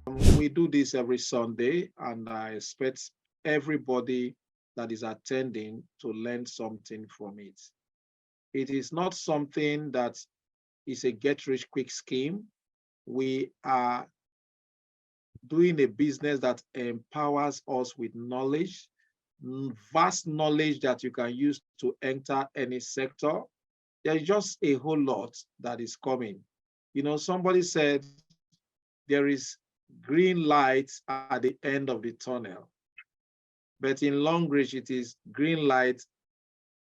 We do this every Sunday, and I expect everybody that is attending to learn something from it. It is not something that is a get rich quick scheme. We are doing a business that empowers us with knowledge, vast knowledge that you can use to enter any sector. There's just a whole lot that is coming. Somebody said there is green light at the end of the tunnel, but in long range, it is green light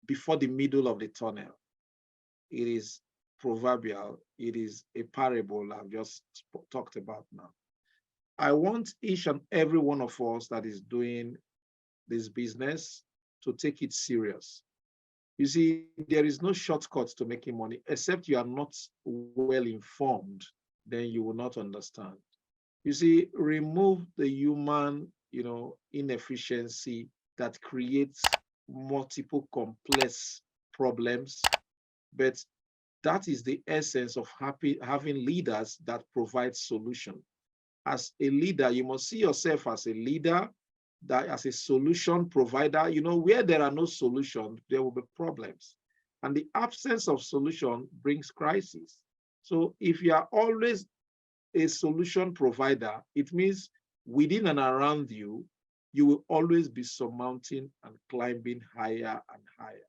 before the middle of the tunnel. It is proverbial. It is a parable I've just talked about now. I want each and every one of us that is doing this business to take it serious. You see, there is no shortcut to making money, except you are not well informed, then you will not understand. You see, remove the human, inefficiency that creates multiple complex problems. But that is the essence of having leaders that provide solution. As a leader, you must see yourself as a leader, that as a solution provider. Where there are no solutions, there will be problems. And the absence of solution brings crisis. So if you are always a solution provider, it means within and around you, you will always be surmounting and climbing higher and higher.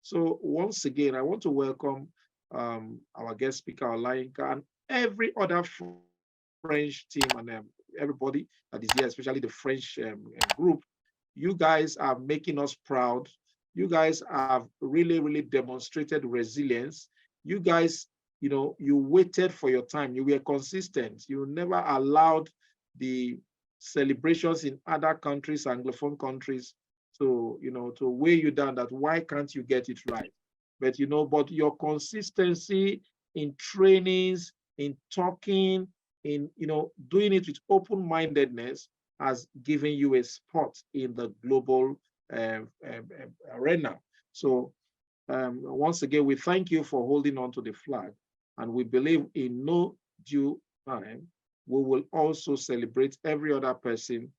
So once again, I want to welcome our guest speaker, Olayinka, and every other French team and everybody that is here, especially the French group. You guys are making us proud. You guys have really, really demonstrated resilience. You guys, you waited for your time. You were consistent. You never allowed the celebrations in other countries, Anglophone countries, to weigh you down, that why can't you get it right? But your consistency in trainings, in talking, in doing it with open-mindedness has given you a spot in the global arena. So once again, we thank you for holding on to the flag, and we believe in no due time we will also celebrate every other person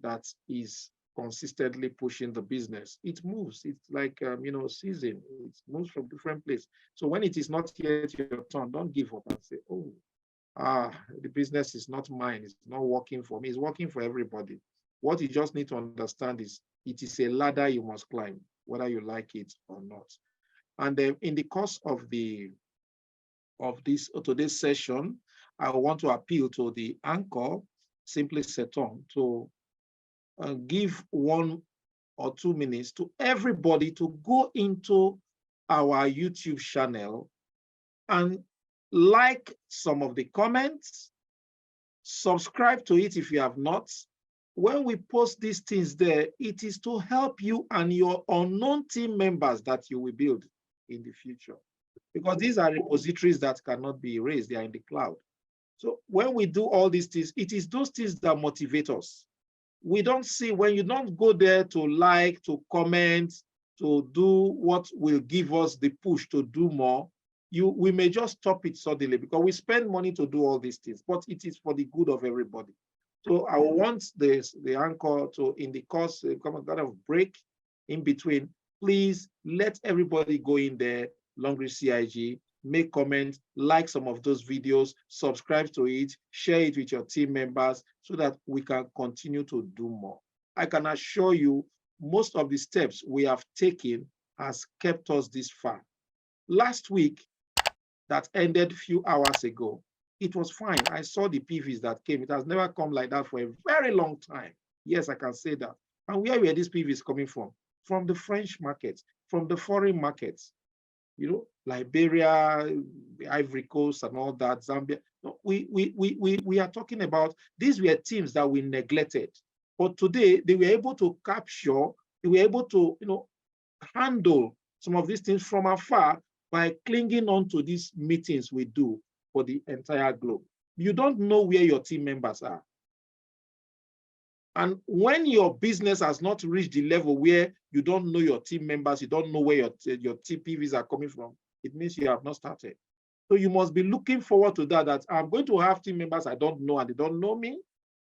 that is consistently pushing the business. It moves. It's like season. It moves from different place. So when it is not yet your turn, don't give up and say, "Oh, the business is not mine. It's not working for me. It's working for everybody." What you just need to understand is it is a ladder you must climb, whether you like it or not. And in the course of this today's session, I want to appeal to the anchor, Simply Seton, to give 1 or 2 minutes to everybody to go into our YouTube channel and like some of the comments, subscribe to it if you have not. When we post these things there, it is to help you and your unknown team members that you will build in the future. Because these are repositories that cannot be erased, they are in the cloud. So when we do all these things, it is those things that motivate us. We don't see, when you don't go there to like, to comment, to do what will give us the push to do more, we may just stop it suddenly because we spend money to do all these things, but it is for the good of everybody. So I want the anchor to, in the course, kind of break in between, please let everybody go in there, Long Reach CIG, make comments, like some of those videos, subscribe to it, share it with your team members so that we can continue to do more. I can assure you, most of the steps we have taken has kept us this far. Last week, that ended a few hours ago, it was fine. I saw the PVs that came. It has never come like that for a very long time. Yes, I can say that. And where were these PVs coming from? From the French markets, from the foreign markets. Liberia, Ivory Coast, and all that, Zambia. No, we are talking about, these were teams that we neglected. But today, they were able to capture, they were able to handle some of these things from afar by clinging on to these meetings we do for the entire globe. You don't know where your team members are. And when your business has not reached the level where you don't know your team members, you don't know where your TPVs are coming from, it means you have not started. So you must be looking forward to that I'm going to have team members I don't know and they don't know me.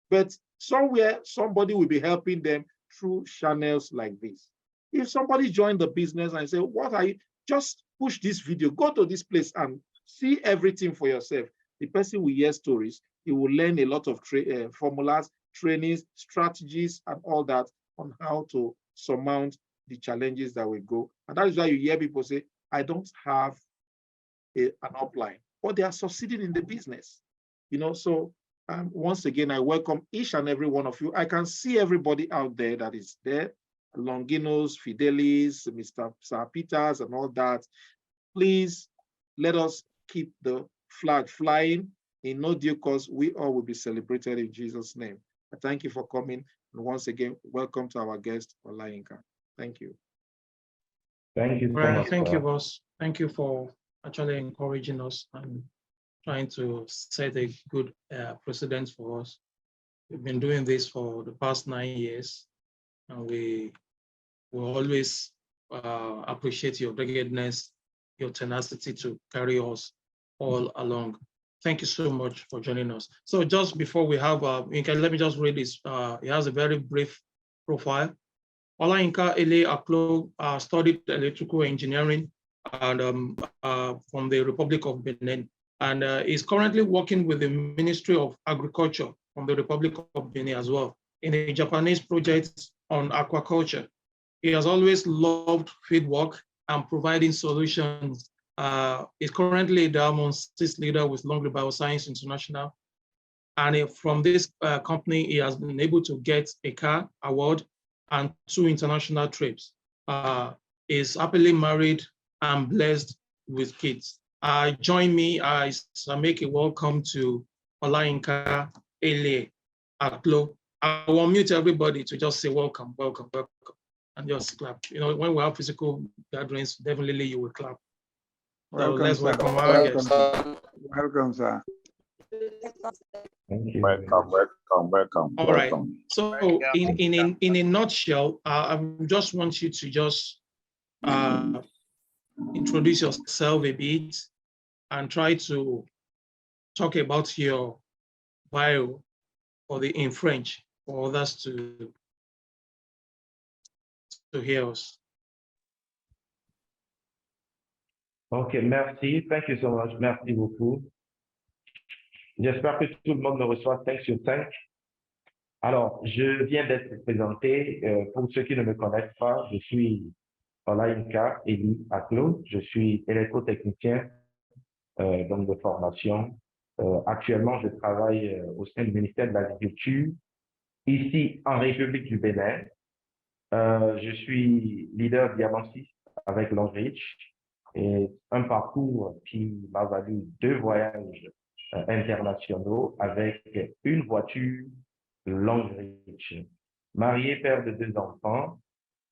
but somewhere somebody will be helping them through channels like this. If somebody joined the business and say, what are you, just push this video, go to this place and see everything for yourself. The person will hear stories. He will learn a lot of formulas, trainings, strategies, and all that on how to surmount the challenges that will go. And that is why you hear people say, I don't have an upline, but they are succeeding in the business. So once again, I welcome each and every one of you. I can see everybody out there that is there, Longinos, Fidelis, Mr. Sir Peters, and all that. Please let us keep the flag flying. In no due course, we all will be celebrated in Jesus' name. I thank you for coming. And once again, welcome to our guest, Olayinka. Thank you. Thank you so much. Thank you, boss. Thank you for actually encouraging us and trying to set a good precedent for us. We've been doing this for the past 9 years, and we will always appreciate your ruggedness, your tenacity to carry us all along. Thank you so much for joining us. So just before we have, let me just read this. He has a very brief profile. Olayinka Aklo studied electrical engineering and from the Republic of Benin, and is currently working with the Ministry of Agriculture from the Republic of Benin as well in a Japanese project on aquaculture. He has always loved field work and providing solutions. Is currently a Diamond 6 leader with Long Bioscience International. And from this company, he has been able to get a car award and 2 international trips. Is happily married and blessed with kids. Join me as I make a welcome to Olayinka Aklo. I will mute everybody to just say welcome, welcome, welcome, and just clap. When we have physical gatherings, definitely you will clap. Welcome, so let's sir. welcome our guest. Welcome, sir. Thank you. Welcome. All right. So in a nutshell, I just want you to just introduce yourself a bit and try to talk about your bio in French for others to hear us. Ok, merci. Thank you so much. Merci beaucoup. J'espère que tout le monde me reçoit 5 sur 5. Alors, je viens d'être présenté. Pour ceux qui ne me connaissent pas, je suis Olayinka Aklo. Je suis électrotechnicien donc de formation. Actuellement, je travaille au sein du ministère de l'Agriculture, ici en République du Bénin. Je suis leader Diamond 6 avec Long Reach et un parcours qui m'a valu 2 voyages internationaux avec une voiture Long Reach. Marié, père de 2 enfants,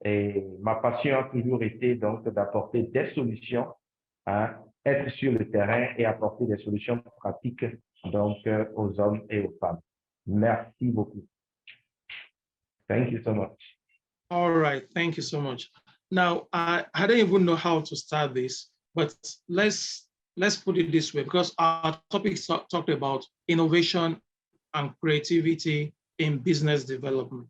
et ma passion a toujours été donc d'apporter des solutions, être sur le terrain et apporter des solutions pratiques donc aux hommes et aux femmes. Merci beaucoup. Thank you so much. All right, thank you so much. Now, I don't even know how to start this, but let's put it this way, because our topic talked about innovation and creativity in business development.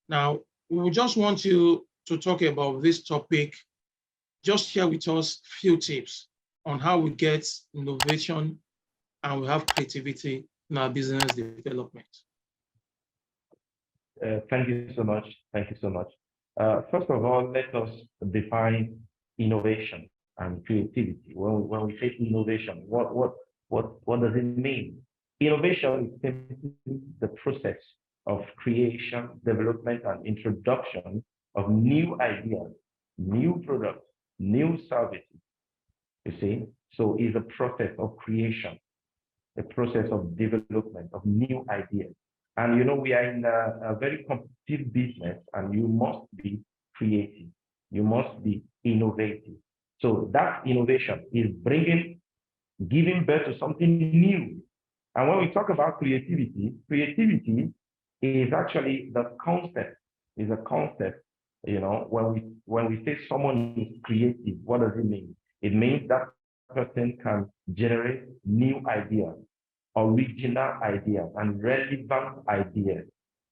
Now, we just want you to talk about this topic. Just share with us a few tips on how we get innovation and we have creativity in our business development. Thank you so much. Thank you so much. First of all, let us define innovation and creativity. When we say innovation, what does it mean? Innovation is simply the process of creation, development, and introduction of new ideas, new products, new services. You see, so it's a process of creation, a process of development of new ideas. And we are in a very competitive business, and you must be creative. You must be innovative. So that innovation is giving birth to something new. And when we talk about creativity is actually the concept. Is a concept. When we say someone is creative, what does it mean? It means that person can generate new ideas, original ideas and relevant ideas.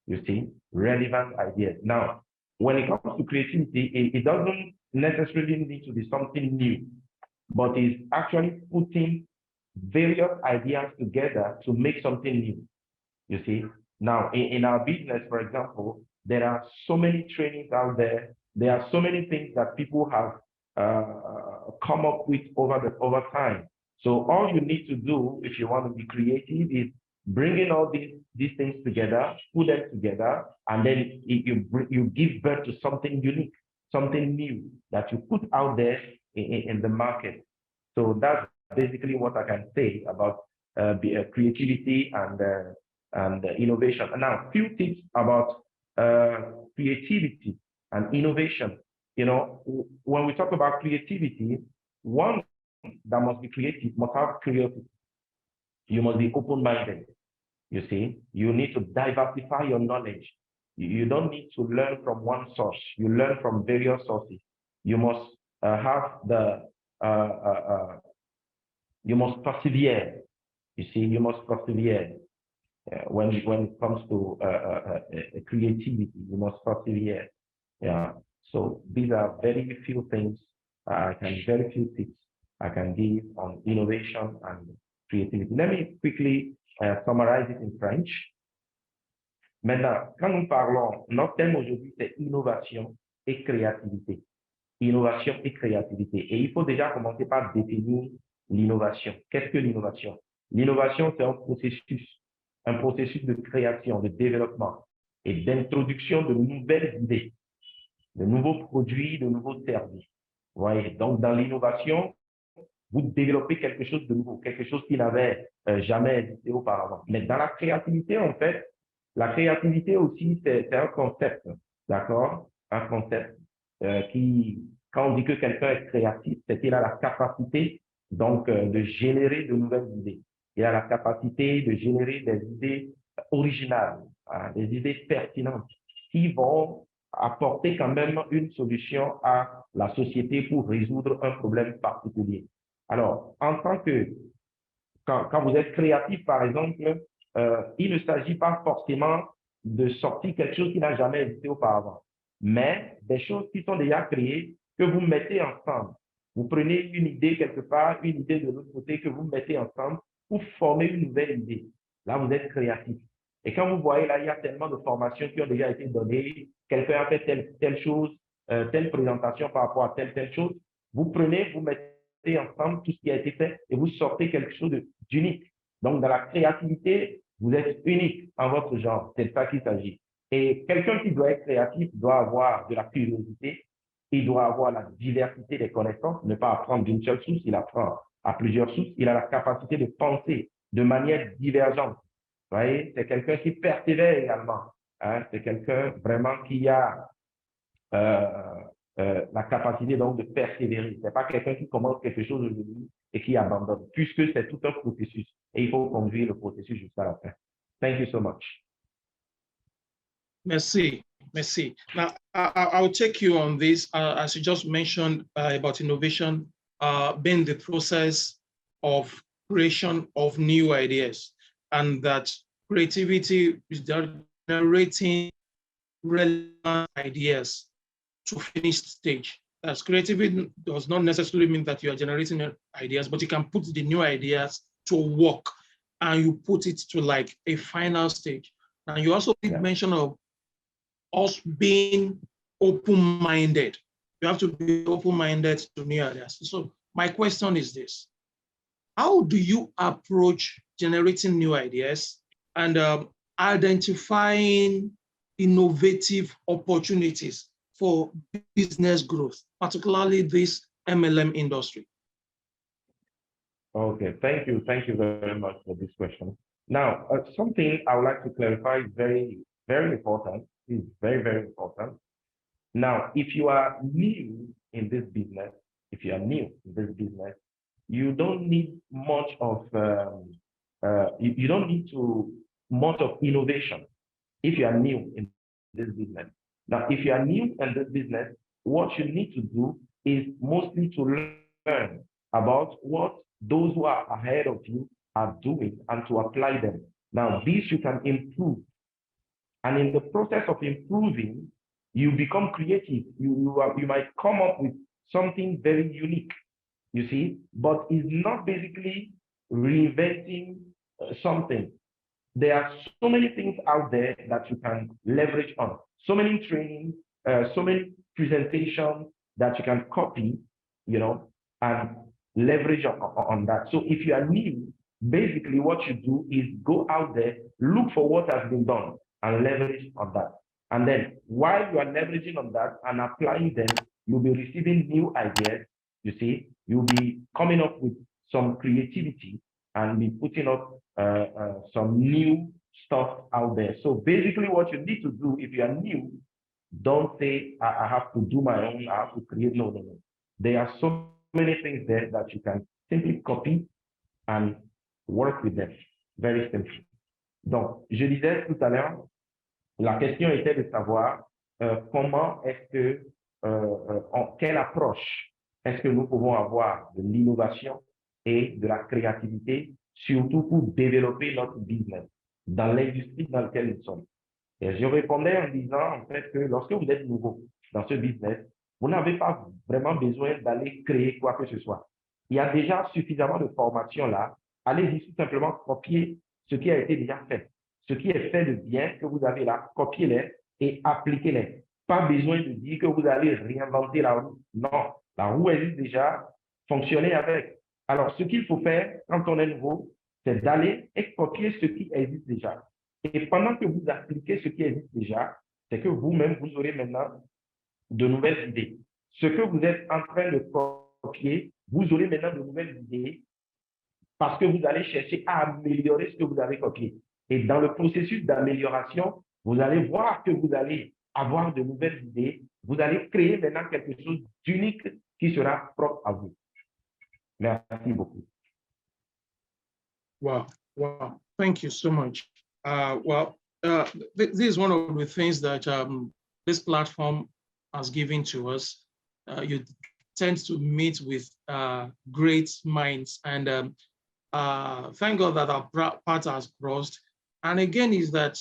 You see, relevant ideas. Now, when it comes to creativity, it doesn't necessarily need to be something new, but it's actually putting various ideas together to make something new. You see, now in our business, for example, there are so many trainings out there. There are so many things that people have come up with over time. So all you need to do if you want to be creative is bringing all these things together, put them together, and then you give birth to something unique, something new that you put out there in the market. So that's basically what I can say about creativity and innovation. And now, a few tips about creativity and innovation. You know, when we talk about creativity, one that must be creative must have curiosity. You must be open-minded. You see, you need to diversify your knowledge. You don't need to learn from one source. You learn from various sources. You must have you must persevere. You see, you must persevere. When it comes to creativity, you must persevere. Yeah. So these are very few things very few tips I can give on innovation and creativity. Let me quickly summarize it in French. Maintenant, quand nous parlons, notre thème aujourd'hui, c'est innovation et créativité. Innovation et créativité. Et il faut déjà commencer par définir l'innovation. Qu'est-ce que l'innovation? L'innovation, c'est un processus de création, de développement et d'introduction de nouvelles idées, de nouveaux produits, de nouveaux services. Vous voyez, donc dans l'innovation, vous développez quelque chose de nouveau, quelque chose qui n'avait jamais existé auparavant. Mais dans la créativité, en fait, la créativité aussi, c'est un concept, d'accord? Un concept qui, quand on dit que quelqu'un est créatif, c'est qu'il a la capacité donc de générer de nouvelles idées. Il a la capacité de générer des idées originales, hein, des idées pertinentes qui vont apporter quand même une solution à la société pour résoudre un problème particulier. Alors, en tant que, quand vous êtes créatif, par exemple, il ne s'agit pas forcément de sortir quelque chose qui n'a jamais existé auparavant, mais des choses qui sont déjà créées, que vous mettez ensemble. Vous prenez une idée quelque part, une idée de l'autre côté que vous mettez ensemble pour former une nouvelle idée. Là, vous êtes créatif. Et quand vous voyez, là, il y a tellement de formations qui ont déjà été données, quelqu'un a fait telle chose, telle présentation par rapport à telle chose, vous prenez, vous mettez ensemble tout ce qui a été fait et vous sortez quelque chose d'unique. Donc, dans la créativité, vous êtes unique en votre genre. C'est de ça qu'il s'agit. Et quelqu'un qui doit être créatif doit avoir de la curiosité, il doit avoir la diversité des connaissances, ne pas apprendre d'une seule source, il apprend à plusieurs sources, il a la capacité de penser de manière divergente. Vous voyez, c'est quelqu'un qui persévère également. Hein? C'est quelqu'un vraiment qui a la capacité donc de persévérer. Ce n'est pas quelqu'un qui commence quelque chose aujourd'hui et qui abandonne, puisque c'est tout un processus et il faut conduire le processus jusqu'à la fin. Thank you so much. Merci. Merci. Now, I'll take you on this, as you just mentioned about innovation being the process of creation of new ideas, and that creativity is generating relevant ideas to finished stage. That's creativity does not necessarily mean that you are generating ideas, but you can put the new ideas to work and you put it to like a final stage. And you also did mention of us being open-minded. You have to be open-minded to new ideas. So my question is this: how do you approach generating new ideas and identifying innovative opportunities for business growth, particularly this MLM industry? Okay, thank you. Thank you very much for this question. Now, something I would like to clarify is very, very important. Is very, very important. Now, if you are new in this business, you don't need much of you don't need to much of innovation if you are new in this business. Now, if you are new in this business, what you need to do is mostly to learn about what those who are ahead of you are doing and to apply them. Now, these you can improve. And in the process of improving, you become creative. You might come up with something very unique, you see, but it's not basically reinventing something. There are so many things out there that you can leverage on. So many trainings, so many presentations that you can copy, and leverage on that. So if you are new, basically what you do is go out there, look for what has been done and leverage on that. And then while you are leveraging on that and applying them, you'll be receiving new ideas, you see, you'll be coming up with some creativity and be putting up some new stuff out there. So basically what you need to do if you are new, don't say, I have to do my own, I have to create. No. There are so many things there that you can simply copy and work with them. Very simple. Donc, je disais tout à l'heure, la question était de savoir comment est-ce que, quelle approche est-ce que nous pouvons avoir de l'innovation et de la créativité, surtout pour développer notre business dans l'industrie dans laquelle nous sommes. Et je répondais en disant, en fait, que lorsque vous êtes nouveau dans ce business, vous n'avez pas vraiment besoin d'aller créer quoi que ce soit. Il y a déjà suffisamment de formation là. Allez-y tout simplement copier ce qui a été déjà fait. Ce qui est fait de bien que vous avez là, copiez-les et appliquez-les. Pas besoin de dire que vous allez réinventer la roue. Non, la roue existe déjà, fonctionnez avec. Alors, ce qu'il faut faire quand on est nouveau, c'est d'aller et copier ce qui existe déjà. Et pendant que vous appliquez ce qui existe déjà, c'est que vous-même, vous aurez maintenant de nouvelles idées. Ce que vous êtes en train de copier, vous aurez maintenant de nouvelles idées parce que vous allez chercher à améliorer ce que vous avez copié. Et dans le processus d'amélioration, vous allez voir que vous allez avoir de nouvelles idées. Vous allez créer maintenant quelque chose d'unique qui sera propre à vous. Merci beaucoup. Wow. Thank you so much. This is one of the things that this platform has given to us. You tend to meet with great minds, and thank God that our path has crossed. And again, is that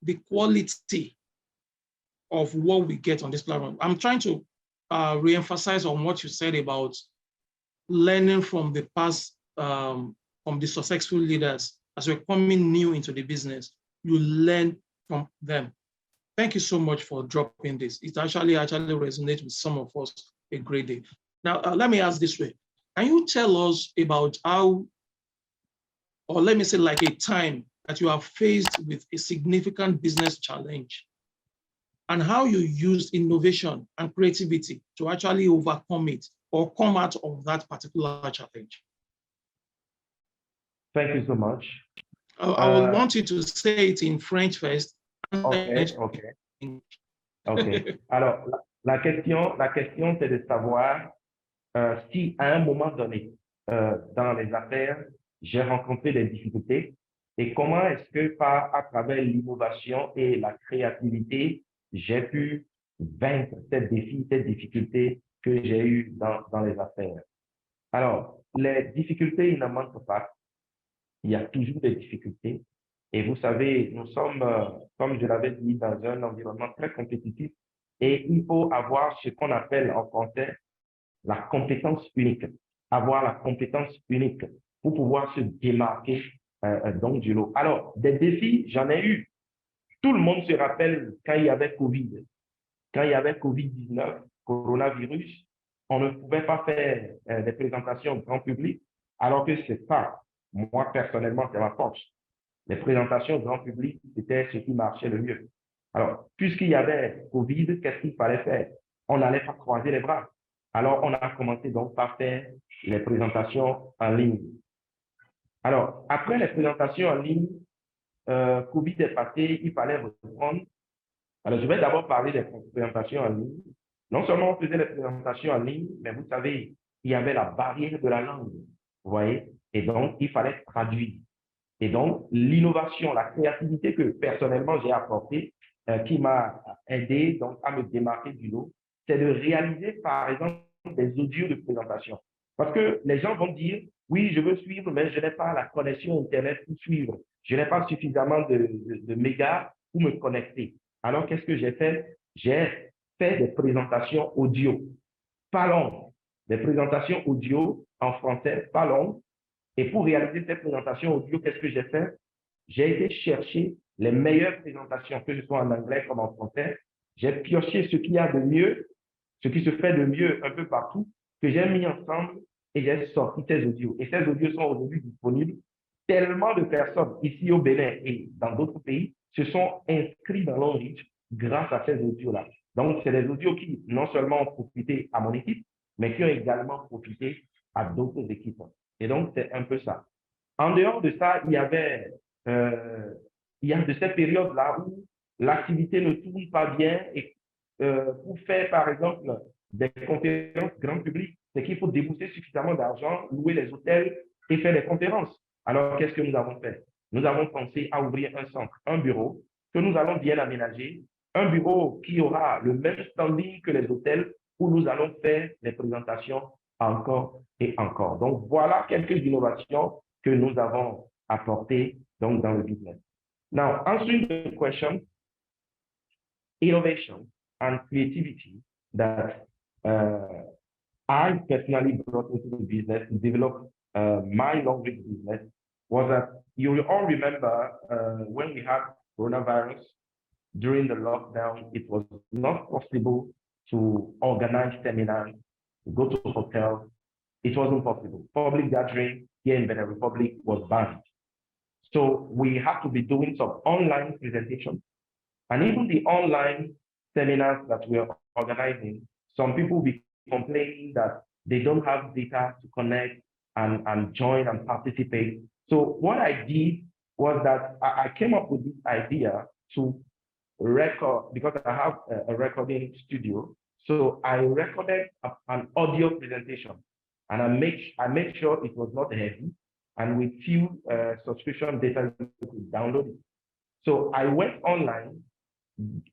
the quality of what we get on this platform. I'm trying to re-emphasize on what you said about learning from the past, from the successful leaders. As we're coming new into the business, you learn from them. Thank you so much for dropping this. It actually resonates with some of us a great deal. Now, let me ask this way. Can you tell us about how, or let me say like a time that you are faced with a significant business challenge and how you used innovation and creativity to actually overcome it or come out of that particular challenge? Thank you so much. I would want you to say it in French first. OK. Alors, la question, c'est de savoir si à un moment donné, dans les affaires, j'ai rencontré des difficultés et comment est-ce que à travers l'innovation et la créativité, j'ai pu vaincre ces défis, ces difficultés que j'ai eues dans les affaires. Alors, les difficultés, il n'en manque pas. Il y a toujours des difficultés. Et vous savez, nous sommes, comme je l'avais dit, dans un environnement très compétitif et il faut avoir ce qu'on appelle en français la compétence unique. Avoir la compétence unique pour pouvoir se démarquer donc du lot. Alors, des défis, j'en ai eu. Tout le monde se rappelle quand il y avait Covid. Quand il y avait Covid-19, coronavirus, on ne pouvait pas faire des présentations au grand public, alors que c'est ça. Moi, personnellement, c'est ma force. Les présentations au grand public, c'était ce qui marchait le mieux. Alors, puisqu'il y avait Covid, qu'est-ce qu'il fallait faire? On n'allait pas croiser les bras. Alors, on a commencé donc par faire les présentations en ligne. Alors, après les présentations en ligne, Covid est passé, il fallait reprendre. Alors, je vais d'abord parler des présentations en ligne. Non seulement on faisait les présentations en ligne, mais vous savez, il y avait la barrière de la langue, vous voyez? Et donc, il fallait traduire. Et donc, l'innovation, la créativité que personnellement j'ai apportée, qui m'a aidé donc, à me démarquer du lot, c'est de réaliser, par exemple, des audios de présentation. Parce que les gens vont dire, Oui, je veux suivre, mais je n'ai pas la connexion Internet pour suivre. Je n'ai pas suffisamment de mégas pour me connecter. Alors, qu'est-ce que j'ai fait? J'ai fait des présentations audio, pas longues. Des présentations audio en français, pas longues. Et pour réaliser ces présentations audio, qu'est-ce que j'ai fait? J'ai été chercher les meilleures présentations, que ce soit en anglais comme en français. J'ai pioché ce qu'il y a de mieux, ce qui se fait de mieux un peu partout, que j'ai mis ensemble et j'ai sorti ces audios. Et ces audios sont aujourd'hui disponibles. Tellement de personnes ici au Bénin et dans d'autres pays se sont inscrits dans l'Onreach grâce à ces audios-là. Donc, c'est des audios qui non seulement ont profité à mon équipe, mais qui ont également profité à d'autres équipes. Et donc, c'est un peu ça. En dehors de ça, il y a de ces périodes-là où l'activité ne tourne pas bien et pour faire, par exemple, des conférences grand public, c'est qu'il faut débourser suffisamment d'argent, louer les hôtels et faire des conférences. Alors, qu'est-ce que nous avons fait? Nous avons pensé à ouvrir un centre, un bureau que nous allons bien aménager, un bureau qui aura le même standing que les hôtels où nous allons faire des présentations encore et encore. Donc, voilà quelques innovations que nous avons apportées donc, dans le business. Now, answering the question, innovation and creativity that I personally brought into the business to develop my long range business was that you will all remember when we had coronavirus during the lockdown, it was not possible to organize seminars, to go to hotels. It wasn't possible. Public gathering here in Benin Republic was banned. So we had to be doing some online presentations. And even the online seminars that we are organizing, some people will be complaining that they don't have data to connect and join and participate. So what I did was that I came up with this idea to record, because I have a recording studio. So I recorded an audio presentation and I made sure it was not heavy, and with few subscription data you could download it. So I went online,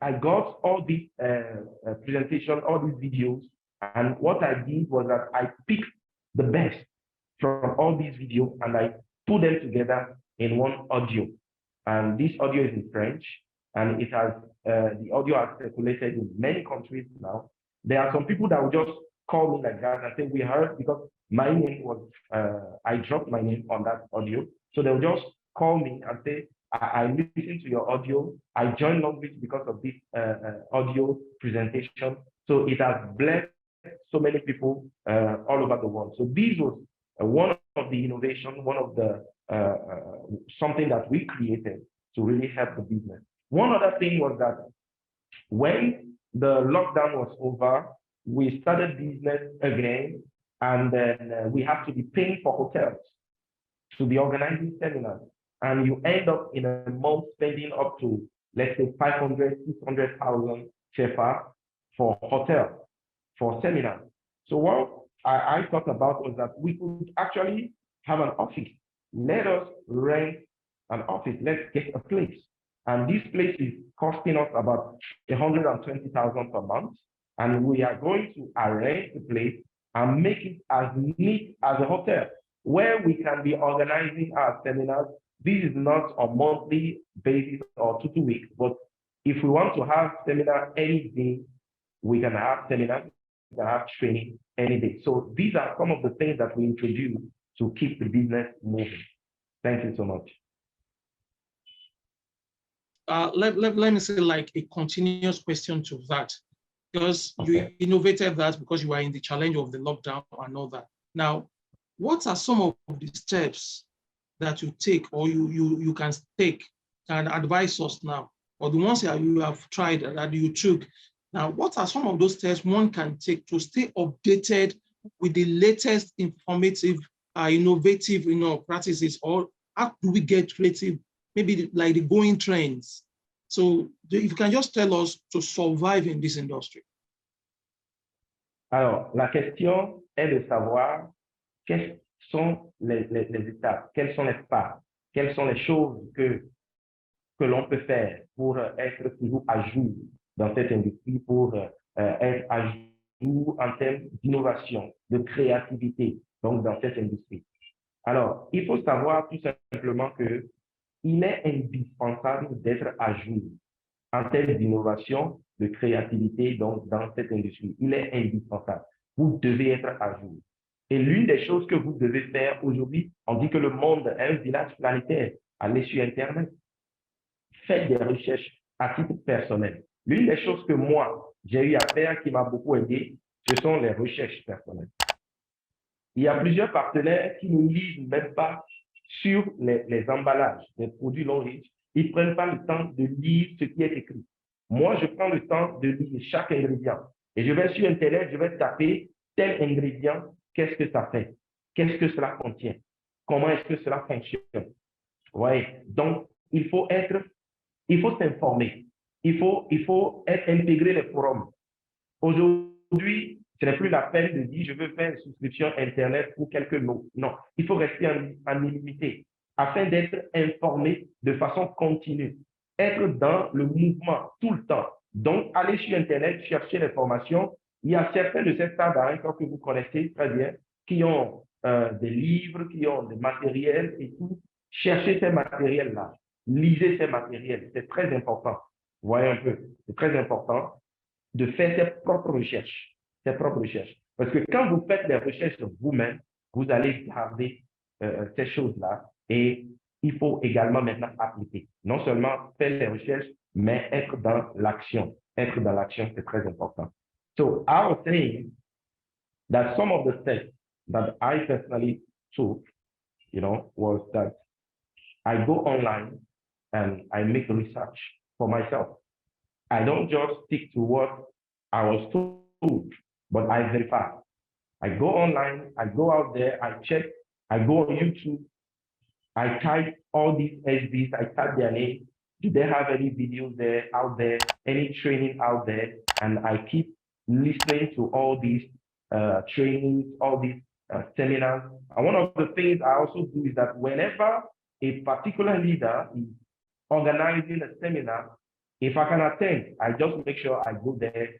I got all these presentation, all these videos, and what I did was that I picked the best from all these videos and I put them together in one audio. And this audio is in French, and it has the audio has circulated in many countries now. There are some people that will just call me like that and say, we heard, because my name was, I dropped my name on that audio. So they'll just call me and say, I listened to your audio. I joined Longbridge because of this audio presentation. So it has blessed so many people all over the world. So this was one of the innovation, one of the something that we created to really help the business. One other thing was that when the lockdown was over, we started business again, and then we have to be paying for hotels to be organizing seminars. And you end up in a month spending up to, let's say, 500, 600,000 CFA for hotel, for seminars. So what I thought about was that we could actually have an office. Let us rent an office. Let's get a place. And this place is costing us about 120,000 per month. And we are going to arrange the place and make it as neat as a hotel, where we can be organizing our seminars. This is not a monthly basis or 2 weeks, but if we want to have seminar any day, we can have seminars, we can have training any day. So these are some of the things that we introduce to keep the business moving. Thank you so much. Let me say like a continuous question to that, because you innovated that because you are in the challenge of the lockdown and all that. Now, what are some of the steps that you take or you can take and advise us now, or the ones that you have tried that you took? Now, what are some of those steps one can take to stay updated with the latest informative, innovative, practices, or how do we get creative, maybe like the going trends? So if you can just tell us to survive in this industry. Alors, la question est de savoir quelles sont les étapes, quels sont les pas, quelles sont les choses que l'on peut faire pour être toujours à jour dans cette industrie, pour être à jour en termes d'innovation, de créativité, donc dans cette industrie. Alors, il faut savoir tout simplement que il est indispensable d'être à jour en termes d'innovation, de créativité donc, dans cette industrie. Il est indispensable. Vous devez être à jour. Et l'une des choses que vous devez faire aujourd'hui, on dit que le monde est un village planétaire. Allez sur Internet, faites des recherches à titre personnel. L'une des choses que moi, j'ai eu à faire qui m'a beaucoup aidé, ce sont les recherches personnelles. Il y a plusieurs partenaires qui ne lisent même pas sur les emballages des produits long riches. Ils ne prennent pas le temps de lire ce qui est écrit. Moi, je prends le temps de lire chaque ingrédient. Et je vais sur Internet, je vais taper tel ingrédient, qu'est-ce que ça fait? Qu'est-ce que cela contient? Comment est-ce que cela fonctionne? Ouais. Donc, il faut s'informer. Il faut être intégré les forums. Aujourd'hui, ce n'est plus la peine de dire je veux faire une souscription Internet pour quelques mots. Non, il faut rester en illimité afin d'être informé de façon continue, être dans le mouvement tout le temps. Donc, aller sur Internet, chercher l'information. Il y a certains de ces stars que vous connaissez très bien, qui ont des livres, qui ont des matériels et tout. Cherchez ces matériels-là. Lisez ces matériels. C'est très important. Vous voyez un peu, c'est très important de faire ses propres recherches. Ses propres recherches. Parce que quand vous faites des recherches vous-même, vous allez garder ces choses-là et il faut également maintenant appliquer. Non seulement faire les recherches, mais être dans l'action. Être dans l'action, c'est très important. So I was saying that some of the steps that I personally took, was that I go online and I make research for myself. I don't just stick to what I was told, but I verify. I go online, I go out there, I check, I go on YouTube, I type all these SDs, I type their name. Do they have any videos there out there, any training out there? And I keep listening to all these trainings, all these seminars. And one of the things I also do is that whenever a particular leader is organizing a seminar, if I can attend, I just make sure I go there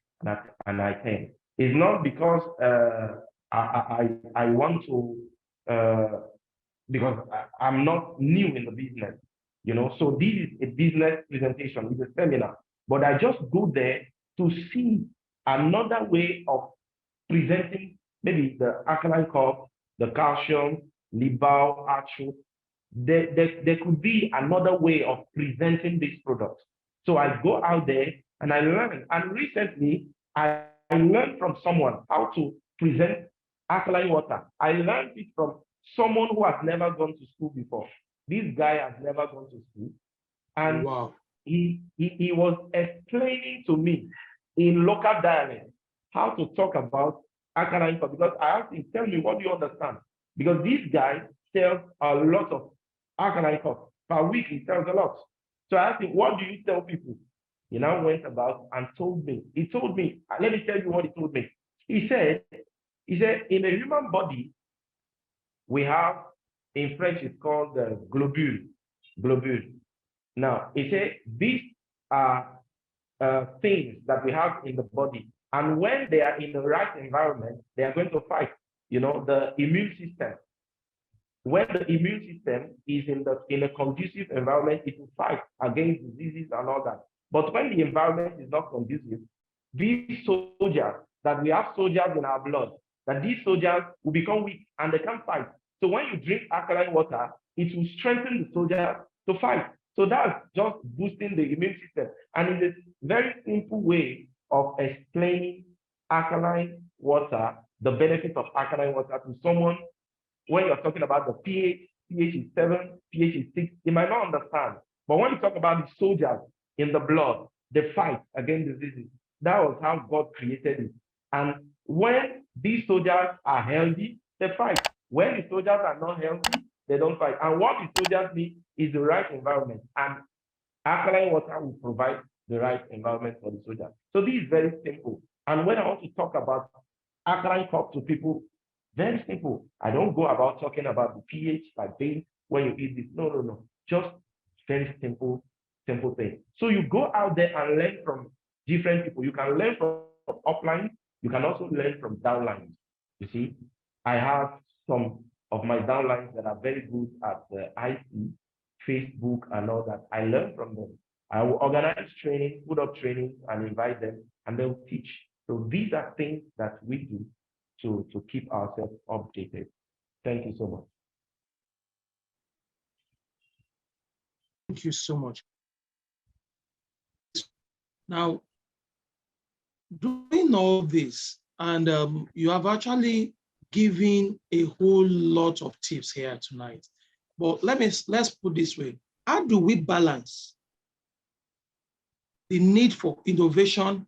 and I attend. It's not because I want to, because I'm not new in the business, So this is a business presentation, it's a seminar, but I just go there to see another way of presenting maybe the alkaline cup, the calcium, Libal, Archo. There could be another way of presenting these products. So I go out there and I learn. And recently, I learned from someone how to present alkaline water. I learned it from someone who has never gone to school before. This guy has never gone to school. And Wow. he was explaining to me in local dialect how to talk about alkaline water. Because I asked him, tell me, what do you understand? Because this guy sells a lot of alkaline cup. Per week, he sells a lot. So I asked him, what do you tell people? He now went about and told me. He told me, let me tell you what he told me. He said, in a human body, we have, in French, it's called the globule. Globule. Now, he said, these are things that we have in the body. And when they are in the right environment, they are going to fight, the immune system. When the immune system is in a conducive environment, it will fight against diseases and all that. But when the environment is not conducive, these soldiers, that we have soldiers in our blood, that these soldiers will become weak and they can't fight. So when you drink alkaline water, it will strengthen the soldiers to fight. So that's just boosting the immune system. And it's a very simple way of explaining alkaline water, the benefit of alkaline water to someone. When you're talking about the pH is 7, pH is 6, you might not understand. But when you talk about the soldiers in the blood, they fight against diseases. That was how God created it. And when these soldiers are healthy, they fight. When the soldiers are not healthy, they don't fight. And what the soldiers need is the right environment. And alkaline water will provide the right environment for the soldiers. So this is very simple. And when I want to talk about alkaline cup to people, very simple. I don't go about talking about the pH like this when you eat this. No. Just very simple thing. So you go out there and learn from different people. You can learn from uplines. You can also learn from downlines. You see, I have some of my downlines that are very good at IT, Facebook, and all that. I learn from them. I will organize training, put up training, and invite them, and they'll teach. So these are things that we do to keep ourselves updated. Thank you so much. Thank you so much. Now, doing all this, and you have actually given a whole lot of tips here tonight. But let's put this way: how do we balance the need for innovation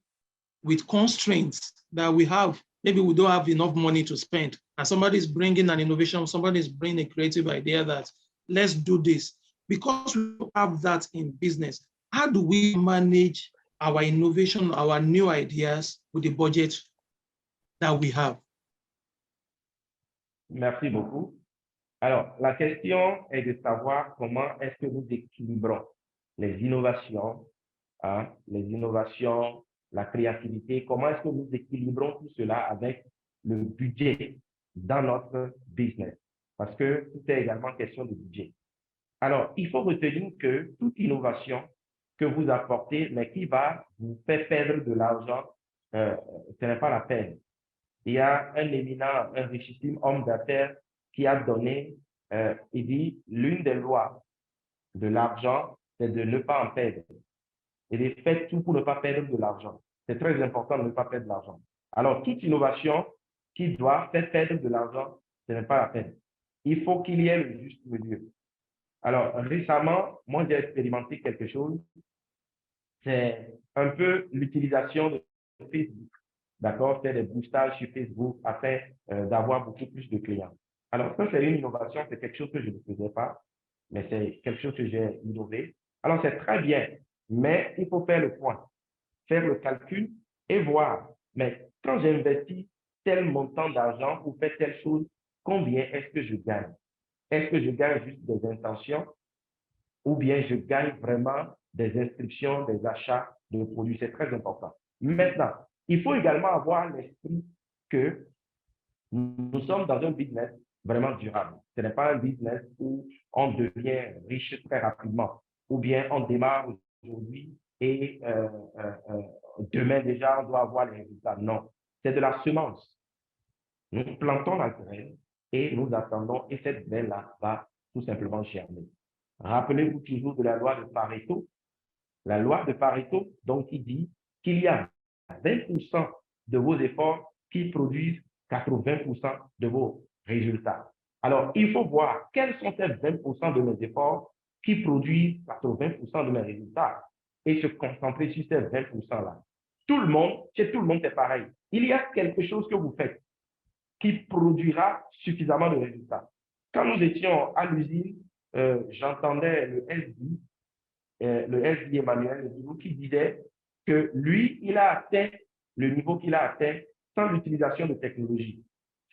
with constraints that we have? Maybe we don't have enough money to spend, and somebody's bringing an innovation, somebody's bringing a creative idea that let's do this. Because we have that in business, how do we manage our innovation, our new ideas with the budget that we have? Merci beaucoup. Alors, la question est de savoir comment est-ce que nous équilibrons les innovations, la créativité, comment est-ce que nous équilibrons tout cela avec le budget dans notre business? Parce que tout est également question de budget. Alors, il faut retenir que toute innovation que vous apportez, mais qui va vous faire perdre de l'argent, ce n'est pas la peine. Il y a un éminent, un richissime homme d'affaires qui a donné, il dit, l'une des lois de l'argent, c'est de ne pas en perdre. Il dit, faites tout pour ne pas perdre de l'argent. C'est très important de ne pas perdre de l'argent. Alors, toute innovation qui doit faire perdre de l'argent, ce n'est pas la peine. Il faut qu'il y ait le juste milieu. Alors, récemment, moi, j'ai expérimenté quelque chose. C'est un peu l'utilisation de Facebook. D'accord? Faire des boostages sur Facebook afin d'avoir beaucoup plus de clients. Alors, ça, c'est une innovation. C'est quelque chose que je ne faisais pas, mais c'est quelque chose que j'ai innové. Alors, c'est très bien, mais il faut faire le point, faire le calcul et voir. Mais quand j'investis tel montant d'argent pour faire telle chose, combien est-ce que je gagne? Est-ce que je gagne juste des intentions ou bien je gagne vraiment des inscriptions, des achats de produits? C'est très important. Maintenant, il faut également avoir l'esprit que nous sommes dans un business vraiment durable. Ce n'est pas un business où on devient riche très rapidement ou bien on démarre aujourd'hui et demain déjà on doit avoir les résultats. Non, c'est de la semence. Nous plantons la graine et nous attendons et cette graine-là va tout simplement germer. Rappelez-vous toujours de la loi de Pareto. La loi de Pareto, donc, qui dit qu'il y a 20% de vos efforts qui produisent 80% de vos résultats. Alors, il faut voir quels sont ces 20% de mes efforts qui produisent 80% de mes résultats et se concentrer sur ces 20%-là. Tout le monde, chez tout le monde, c'est pareil. Il y a quelque chose que vous faites qui produira suffisamment de résultats. Quand nous étions à l'usine, j'entendais le SD Emmanuel qui disait que lui, il a atteint le niveau qu'il a atteint sans l'utilisation de technologie,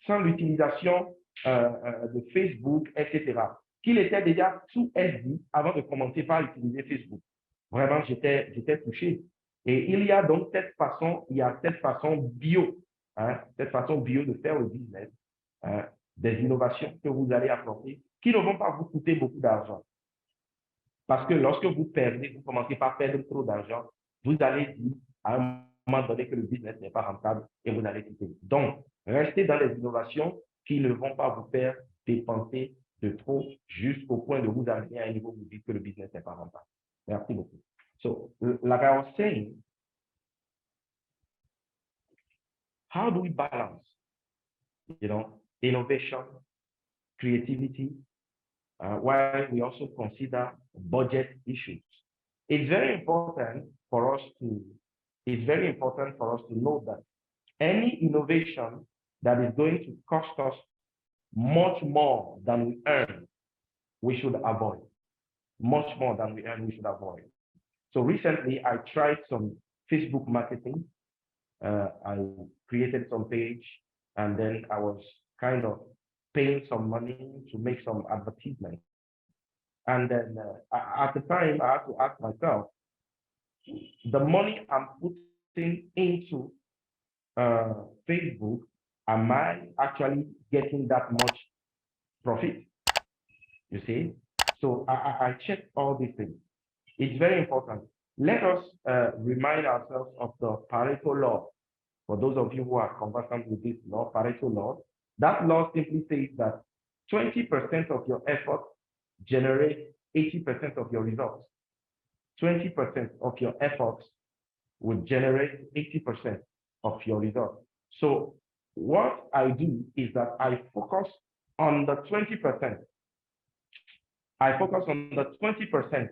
sans l'utilisation de Facebook, etc. Qu'il était déjà sous SD avant de commencer par utiliser Facebook. Vraiment, j'étais touché. Et il y a donc cette façon, bio, cette façon bio de faire le business, des innovations que vous allez apporter qui ne vont pas vous coûter beaucoup d'argent. Parce que lorsque vous perdez, vous commencez par perdre trop d'argent, vous allez dire à un moment donné que le business n'est pas rentable et vous allez quitter. Donc, restez dans les innovations qui ne vont pas vous faire dépenser de trop jusqu'au point de vous arriver à un niveau où vous dites que le business n'est pas rentable. Merci beaucoup. So, like I was saying, how do we balance, innovation, creativity, while we also consider budget issues? It's very important for us to know that any innovation that is going to cost us much more than we earn, we should avoid. Much more than we earn, we should avoid. So recently, I tried some Facebook marketing. I created some page, and then I was kind of paying some money to make some advertisements. And then at the time, I had to ask myself, the money I'm putting into Facebook, am I actually getting that much profit. You see? So I check all these things. It's very important. Let us remind ourselves of the Pareto law. For those of you who are conversant with this law, Pareto law, that law simply says that 20% of your effort generates 80% of your results. 20% of your efforts would generate 80% of your results. So what I do is that I focus on the 20%. I focus on the 20%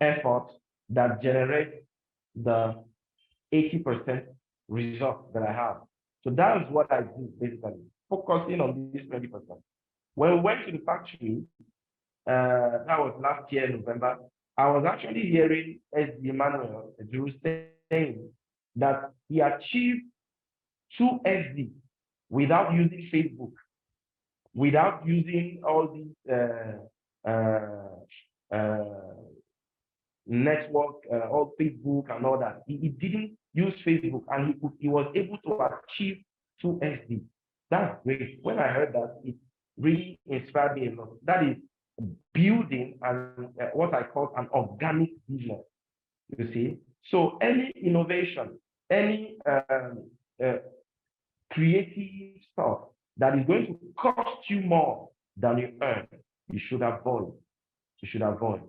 effort that generates the 80% result that I have. So that is what I do basically, focusing on this 20%. When we went to the factory, that was last year, November, I was actually hearing SD Emmanuel saying that he achieved 2 SD without using Facebook, without using all these network, all Facebook and all that. He didn't use Facebook, and he was able to achieve 2 SD. That's great. When I heard that, it really inspired me a lot. That is building what I call an organic business. You see, so any innovation, any creative stuff that is going to cost you more than you earn, you should avoid. You should avoid.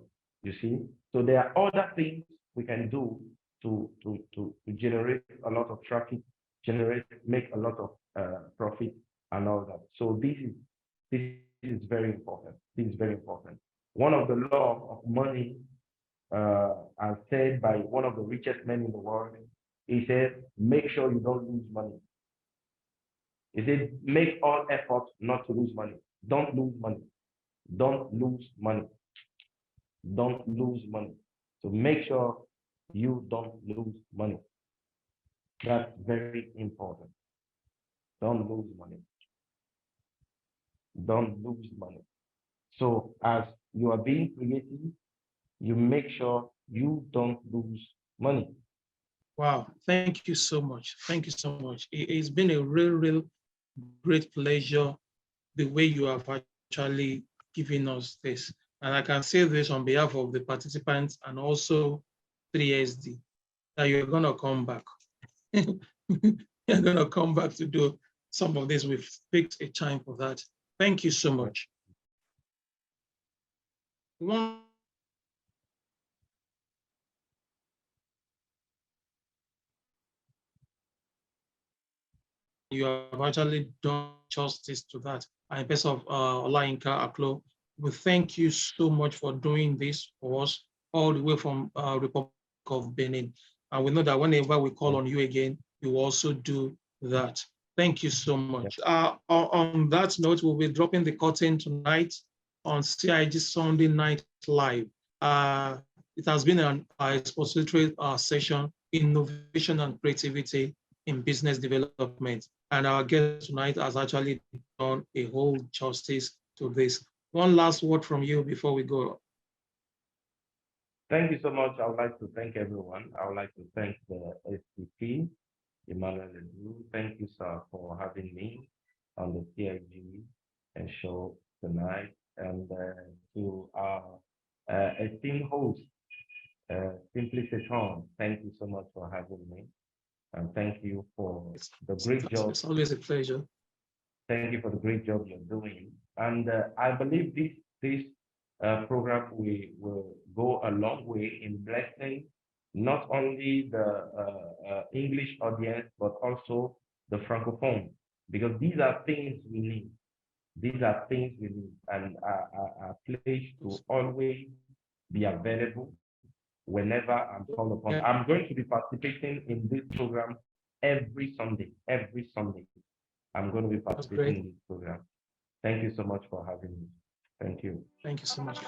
You see, so there are other things we can do to generate a lot of traffic, make a lot of profit and all that. So this is very important. This is very important. One of the laws of money, as said by one of the richest men in the world, he said, make sure you don't lose money. He said, make all efforts not to lose money. Don't lose money. Don't lose money. Don't lose money. So make sure you don't lose money. That's very important. Don't lose money. Don't lose money. So as you are being creative, you make sure you don't lose money. Wow, thank you so much. Thank you so much. It's been a real great pleasure the way you have actually given us this. And I can say this on behalf of the participants and also 3SD, that you're going to come back. You're going to come back to do some of this. We've fixed a time for that. Thank you so much. You have actually done justice to that. In person of Olayinka Aklo, we thank you so much for doing this for us all the way from Republic of Benin. And we know that whenever we call on you again, you also do that. Thank you so much. On that note, we'll be dropping the curtain tonight on CIG Sunday Night Live. It has been an expository session, innovation and creativity in business development. And our guest tonight has actually done a whole justice to this. One last word from you before we go. Thank you so much. I would like to thank everyone. I would like to thank the SCP, Emmanuel. Thank you, sir, for having me on the CIG and show tonight. And to our esteemed host, Simply Seton, thank you so much for having me. And thank you for the great job. It's always a pleasure. Thank you for the great job you're doing. And I believe this program will go a long way in blessing not only the English audience, but also the Francophone, because these are things we need. These are things we need. And I pledge to always be available whenever I'm called upon. Yeah. I'm going to be participating in this program every Sunday. Every Sunday, I'm going to be participating in this program. Thank you so much for having me. Thank you. Thank you so much.